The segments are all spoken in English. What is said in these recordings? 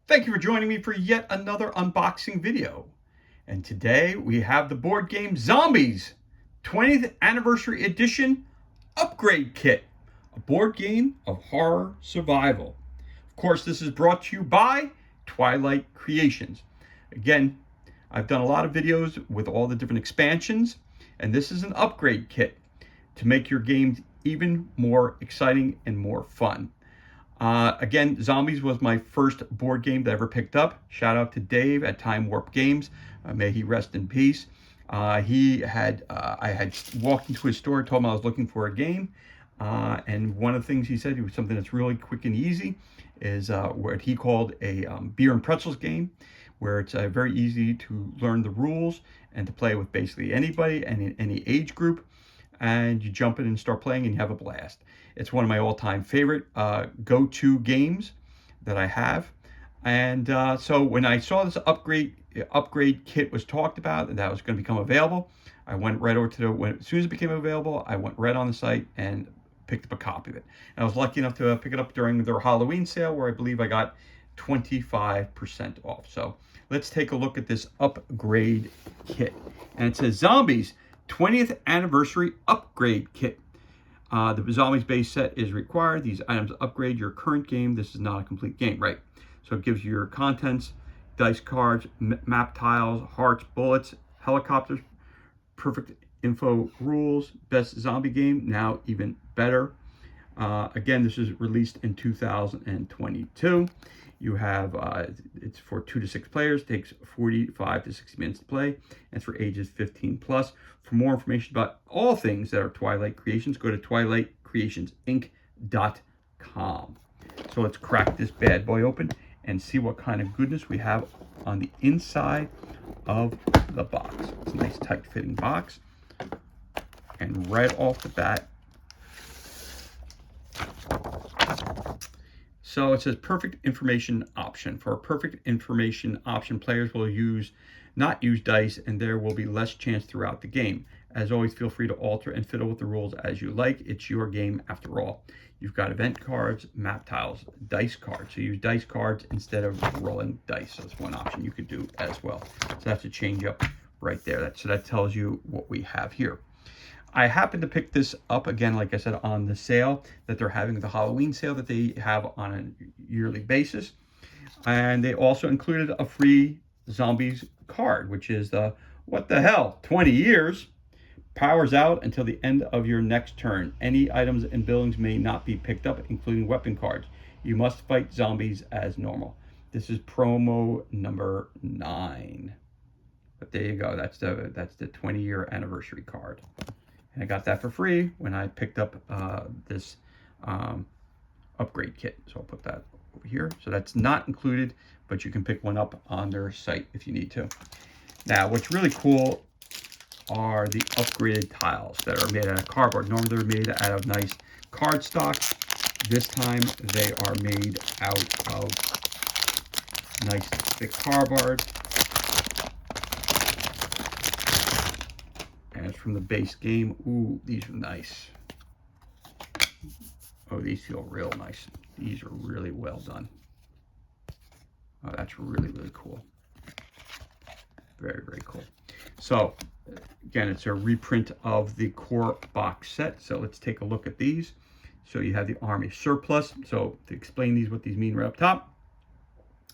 Thank you for joining me for yet another unboxing video. And today we have the board game Zombies 20th Anniversary Edition Upgrade Kit, a board game of horror survival. Of course, this is brought to you by Twilight Creations. Again, I've done a lot of videos with all the different expansions, and this is an upgrade kit to make your games even more exciting and more fun. Again, Zombies was my first board game that I ever picked up. Shout out to Dave at Time Warp Games. May he rest in peace. I had walked into his store, told him I was looking for a game, and one of the things he said, it was something that's really quick and easy, is what he called a beer and pretzels game, where it's very easy to learn the rules and to play with basically anybody and in any age group. And you jump in and start playing and you have a blast. It's one of my all-time favorite go-to games that I have. And so when I saw this upgrade kit was talked about and that was going to become available, I went right over to as soon as it became available, I went right on the site and picked up a copy of it. And I was lucky enough to pick it up during their Halloween sale, where I believe I got 25% off. So let's take a look at this upgrade kit. And it says Zombies 20th Anniversary Upgrade Kit. The Zombies base set is required. These items upgrade your current game. This is not a complete game, right? So it gives you your contents, dice cards, map tiles, hearts, bullets, helicopters, perfect info rules, best zombie game, now even better. Again, this is released in 2022. You have, it's for 2 to 6 players, takes 45 to 60 minutes to play, and it's for ages 15 plus. For more information about all things that are Twilight Creations, go to twilightcreationsinc.com. So let's crack this bad boy open and see what kind of goodness we have on the inside of the box. It's a nice tight fitting box. And right off the bat, so it says perfect information option. For a perfect information option, players will not use dice, and there will be less chance throughout the game. As always, feel free to alter and fiddle with the rules as you like. It's your game after all. You've got event cards, map tiles, dice cards. So use dice cards instead of rolling dice. So that's one option you could do as well. So that's a change up right there. So that tells you what we have here. I happened to pick this up again, like I said, on the sale that they're having, the Halloween sale that they have on a yearly basis. And they also included a free Zombies card, which is what the hell, 20 years, powers out until the end of your next turn. Any items and buildings may not be picked up, including weapon cards. You must fight zombies as normal. This is promo number 9. But there you go. That's the 20-year anniversary card. And I got that for free when I picked up this upgrade kit. So I'll put that over here. So that's not included, but you can pick one up on their site if you need to. Now, what's really cool are the upgraded tiles that are made out of cardboard. Normally they're made out of nice cardstock. This time they are made out of nice thick cardboard. And it's from the base game. Ooh, these are nice. Oh, these feel real nice. These are really well done. Oh, that's really, really cool. Very, very cool. So, again, it's a reprint of the core box set. So let's take a look at these. So you have the Army Surplus. So to explain what these mean right up top,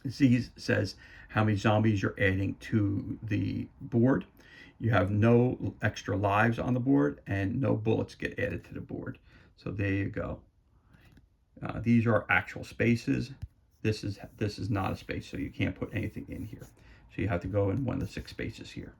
these says how many zombies you're adding to the board. You have no extra lives on the board and no bullets get added to the board. So there you go. These are actual spaces. This is not a space, so you can't put anything in here. So you have to go in one of the 6 spaces here.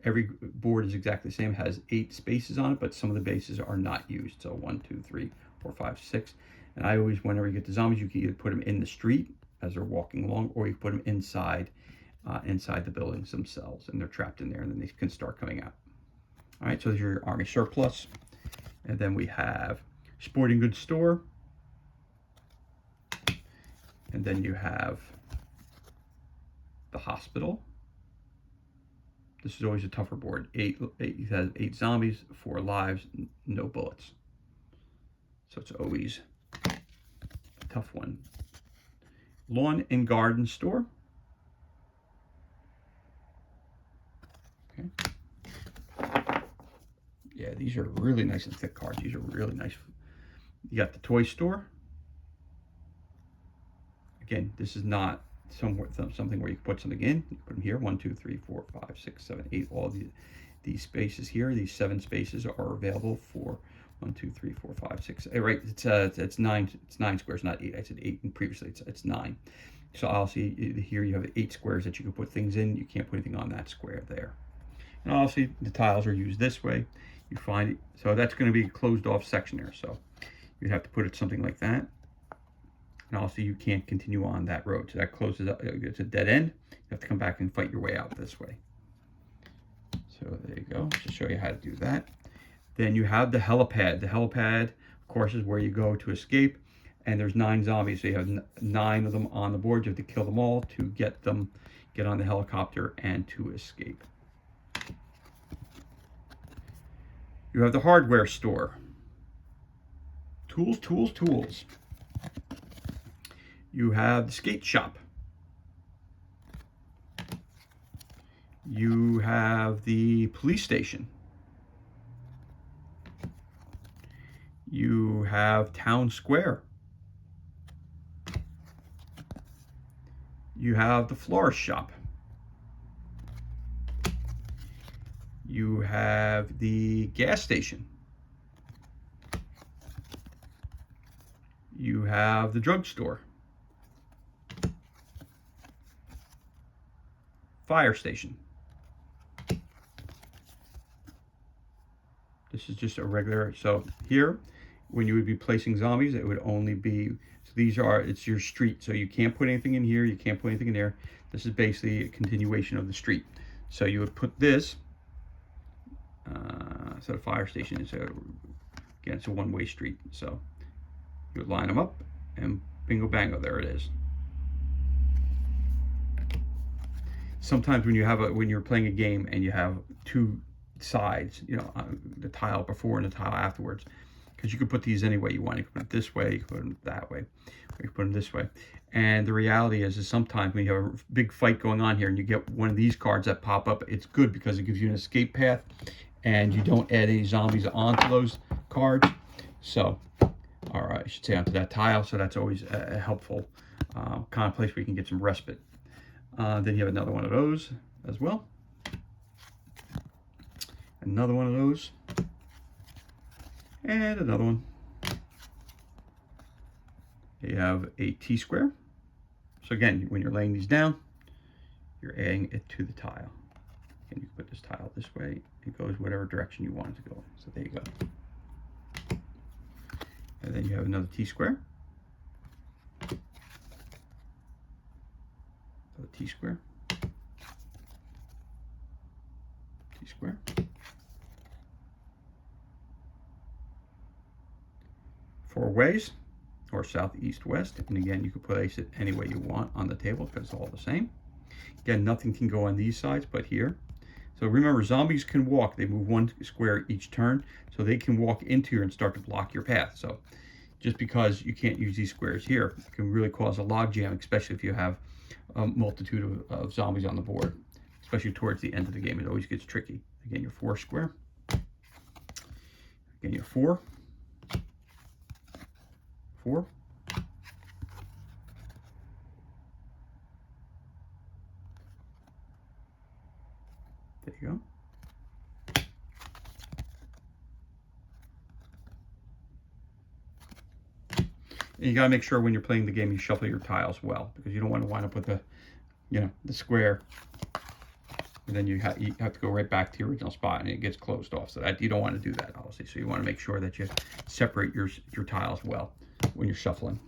Every board is exactly the same. It has 8 spaces on it, but some of the bases are not used. So 1, 2, 3, 4, 5, 6. And I always, whenever you get the zombies, you can either put them in the street as they're walking along, or you can put them inside the buildings themselves, and they're trapped in there, and then they can start coming out. All right, so there's your Army Surplus. And then we have Sporting Goods Store. And then you have the Hospital. This is always a tougher board. It has 8 zombies, 4 lives, no bullets. So it's always a tough one. Lawn and Garden Store. Okay. Yeah, these are really nice and thick cards. These are really nice. You got the Toy Store. Again, this is not something where you can put something in. You put them here. 1, 2, 3, 4, 5, 6, 7, 8. All these spaces here, these 7 spaces are available for 1, 2, 3, 4, 5, 6. Right, it's 9. It's 9 squares, not 8. I said 8, and previously it's 9. So I'll see here you have 8 squares that you can put things in. You can't put anything on that square there. And obviously the tiles are used this way. You find it, so that's going to be a closed off section there. So you'd have to put it something like that. And also you can't continue on that road. So that closes up, it's a dead end. You have to come back and fight your way out this way. So there you go, to show you how to do that. Then you have the helipad. The helipad, of course, is where you go to escape. And there's 9 zombies, so you have 9 of them on the board. You have to kill them all to get on the helicopter and to escape. You have the hardware store. Tools, tools, tools. You have the skate shop. You have the police station. You have town square. You have the florist shop. You have the gas station. You have the drugstore. Fire station. This is just a regular, so here, when you would be placing zombies, it would only be, so it's your street, so you can't put anything in here, you can't put anything in there. This is basically a continuation of the street. So you would put this, so the fire station is, again, it's a one-way street. So you would line them up, and bingo bango, there it is. Sometimes when you're playing a game and you have 2 sides, the tile before and the tile afterwards, because you could put these any way you want. You could put it this way, you could put them that way, or you could put them this way. And the reality is sometimes when you have a big fight going on here and you get one of these cards that pop up, it's good because it gives you an escape path and you don't add any zombies onto those cards. So, or I should say onto that tile. So that's always a helpful kind of place where you can get some respite. Then you have another one of those as well. Another one of those. And another one. You have a T-square. So again, when you're laying these down, you're adding it to the tile. And you can put this tile this way. It goes whatever direction you want it to go. So there you go. And then you have another T-square. T-square. T-square. 4 ways, or south, east, west. And again, you can place it any way you want on the table because it's all the same. Again, nothing can go on these sides but here. So remember, zombies can walk. They move 1 square each turn, so they can walk into here and start to block your path. So just because you can't use these squares here, it can really cause a log jam, especially if you have a multitude of zombies on the board, especially towards the end of the game. It always gets tricky. Again, your 4 square. Again, your 4. 4. There you go. And you gotta make sure when you're playing the game you shuffle your tiles well, because you don't want to wind up with the square, and then you have to go right back to your original spot and it gets closed off. So that you don't want to do that, obviously. So you want to make sure that you separate your tiles well when you're shuffling.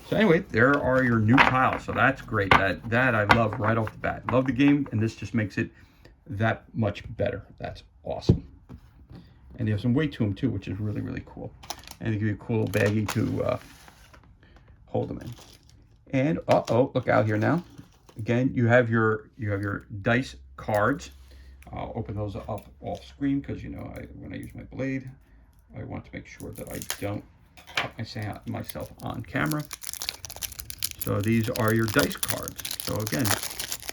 So anyway, there are your new tiles. So that's great. That I love right off the bat. Love the game, and this just makes it that much better. That's awesome. And they have some weight to them too, which is really, really cool. And they give you a cool baggie to hold them in. And look out here now. Again, you have your dice cards. I'll open those up off screen because when I use my blade, I want to make sure that I don't cut myself on camera. So these are your dice cards. So again,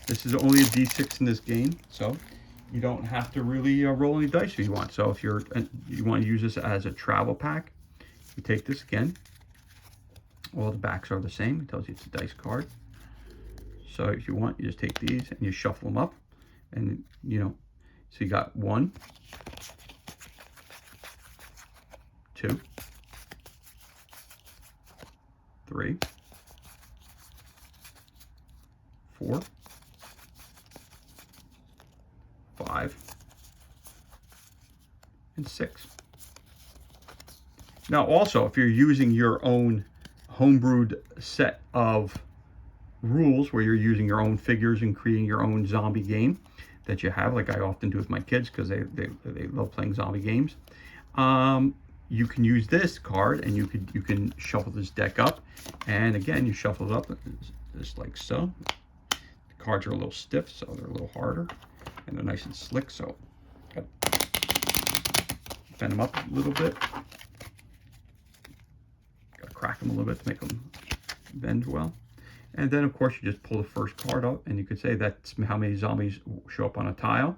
this is only a D6 in this game, so you don't have to really roll any dice if you want. So if you want to use this as a travel pack, you take this again. All the backs are the same. It tells you it's a dice card. So if you want, you just take these and you shuffle them up, and so you got 1, 2, 3, 4, 5, and 6. Now also, if you're using your own homebrewed set of rules where you're using your own figures and creating your own zombie game that you have, like I often do with my kids because they love playing zombie games, you can use this card, and you can shuffle this deck up, and again you shuffle it up just like so. The cards are a little stiff, so they're a little harder, and they're nice and slick, so got bend them up a little bit, got to crack them a little bit to make them bend well. And then, of course, you just pull the first card up, and you could say that's how many zombies show up on a tile,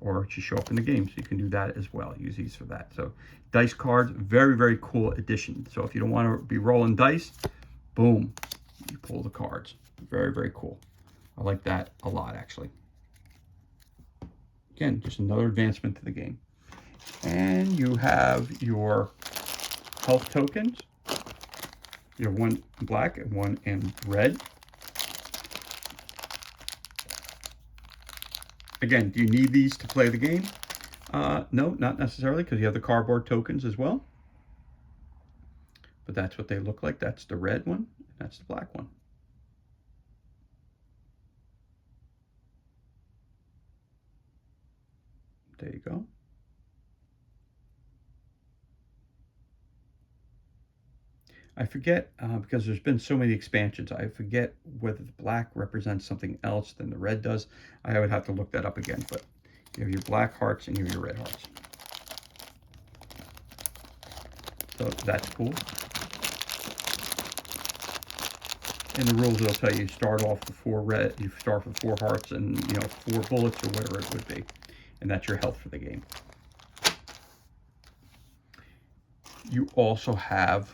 or just show up in the game. So you can do that as well. Use these for that. So dice cards, very, very cool addition. So if you don't want to be rolling dice, boom, you pull the cards. Very, very cool. I like that a lot, actually. Again, just another advancement to the game. And you have your health tokens. You have 1 black and 1 in red. Again, do you need these to play the game? No, not necessarily, because you have the cardboard tokens as well. But that's what they look like. That's the red one, and that's the black one. There you go. I forget, because there's been so many expansions, I forget whether the black represents something else than the red does. I would have to look that up again, but you have your black hearts and you have your red hearts. So that's cool. In the rules, it'll tell you start off with 4 red, you start with 4 hearts and 4 bullets or whatever it would be. And that's your health for the game. You also have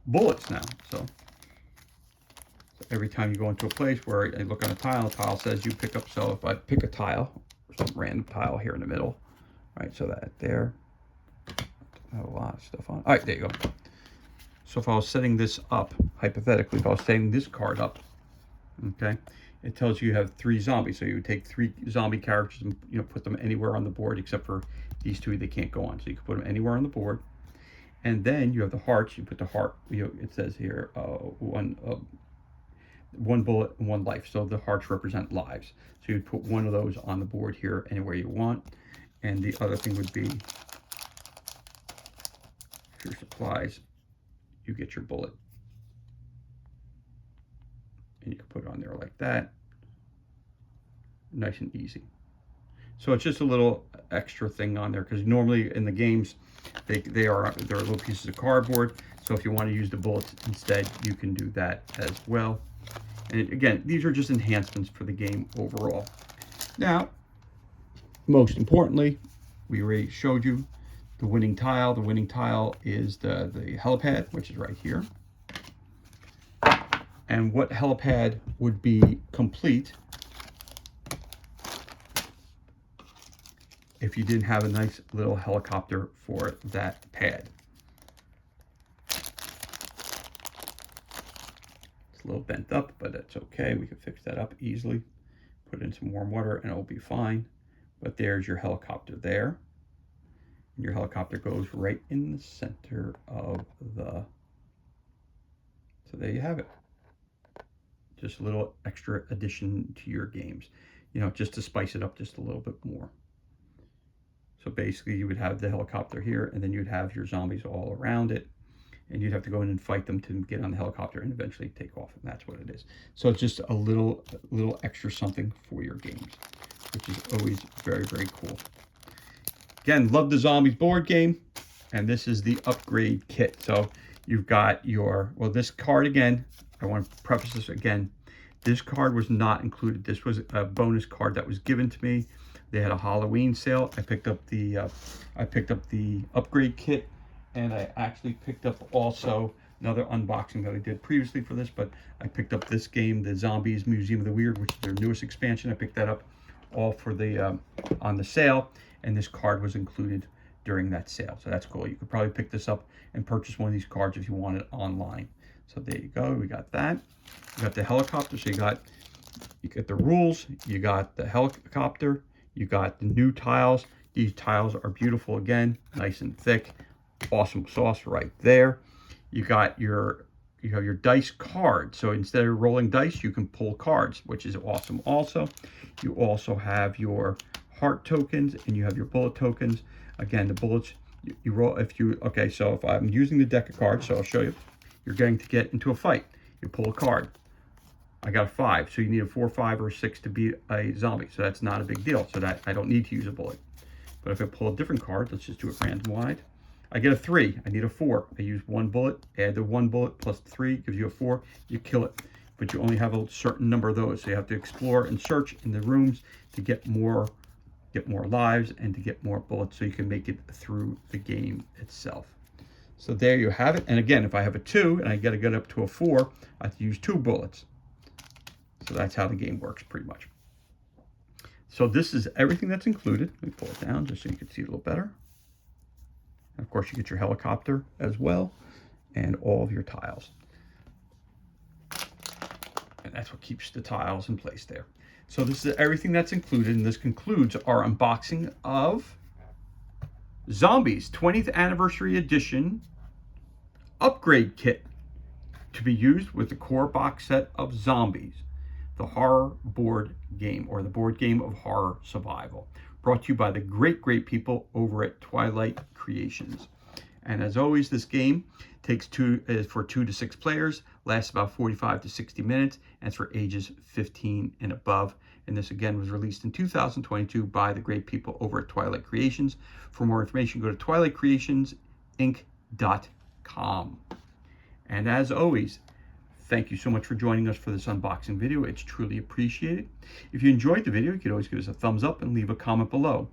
bullets now. So every time you go into a place where I look on a tile says you pick up. So if I pick a tile, some random tile here in the middle, right? So that there, I have a lot of stuff on. All right, there you go. So if I was setting this up, hypothetically, if I was setting this card up, okay, it tells you have 3 zombies. So you would take 3 zombie characters and put them anywhere on the board except for these 2 they can't go on. So you can put them anywhere on the board. And then you have the hearts. You put the heart. It says here 1 bullet and 1 life. So the hearts represent lives. So you'd put 1 of those on the board here anywhere you want. And the other thing would be your supplies. You get your bullet, and you can put it on there like that. Nice and easy. So it's just a little extra thing on there, because normally in the games they're little pieces of cardboard. So if you want to use the bullets instead, you can do that as well. And again, these are just enhancements for the game overall. Now, most importantly, we already showed you the winning tile. The winning tile is the helipad, which is right here. And what helipad would be complete if you didn't have a nice little helicopter for that pad? It's a little bent up, but that's okay. We can fix that up easily. Put in some warm water and it'll be fine. But there's your helicopter there. And your helicopter goes right in the center of the... So there you have it. Just a little extra addition to your games, just to spice it up just a little bit more. So basically you would have the helicopter here, and then you'd have your zombies all around it, and you'd have to go in and fight them to get on the helicopter and eventually take off, and that's what it is. So it's just a little extra something for your games, which is always very, very cool. Again, love the Zombies board game, and this is the upgrade kit. So You've got your, well, this card again, I want to preface this again. This card was not included. This was a bonus card that was given to me. They had a Halloween sale. I picked up the upgrade kit, and I actually picked up also another unboxing that I did previously for this, but I picked up this game, the Zombies Museum of the Weird, which is their newest expansion. I picked that up all for the on the sale, and this card was included during that sale. So that's cool. You could probably pick this up and purchase one of these cards if you want it online. So there you go. We got that. You got the helicopter. So you got the rules. You got the helicopter. You got the new tiles. These tiles are beautiful again, nice and thick. Awesome sauce right there. You got you have your dice card. So instead of rolling dice, you can pull cards, which is awesome also. You also have your heart tokens and you have your bullet tokens. Again, the bullets you roll okay, so if I'm using the deck of cards, so I'll show you. You're going to get into a fight. You pull a card. I got a 5, so you need a 4, 5, or 6 to beat a zombie. So that's not a big deal. So that I don't need to use a bullet. But if I pull a different card, let's just do it random wide. I get a 3. I need a 4. I use 1 bullet. Add the 1 bullet plus 3 gives you a 4. You kill it. But you only have a certain number of those. So you have to explore and search in the rooms to get more lives and to get more bullets so you can make it through the game itself. So there you have it. And again, if I have a 2 and I got to get up to a 4, I have to use 2 bullets. So that's how the game works pretty much. So this is everything that's included. Let me pull it down just so you can see it a little better. And of course, you get your helicopter as well and all of your tiles. And that's what keeps the tiles in place there. So this is everything that's included, and this concludes our unboxing of Zombies 20th Anniversary Edition Upgrade Kit to be used with the core box set of Zombies, the horror board game, or the board game of horror survival, brought to you by the great people over at Twilight Creations. And as always, this game is for 2 to 6 players, lasts about 45 to 60 minutes, and it's for ages 15 and above. And this again was released in 2022 by the great people over at Twilight Creations. For more information, go to twilightcreationsinc.com. And as always, thank you so much for joining us for this unboxing video. It's truly appreciated. If you enjoyed the video, you could always give us a thumbs up and leave a comment below.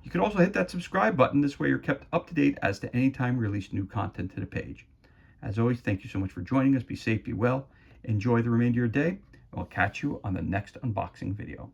You can also hit that subscribe button. This way you're kept up to date as to any time we release new content to the page. As always, thank you so much for joining us. Be safe, be well. Enjoy the remainder of your day, and we'll catch you on the next unboxing video.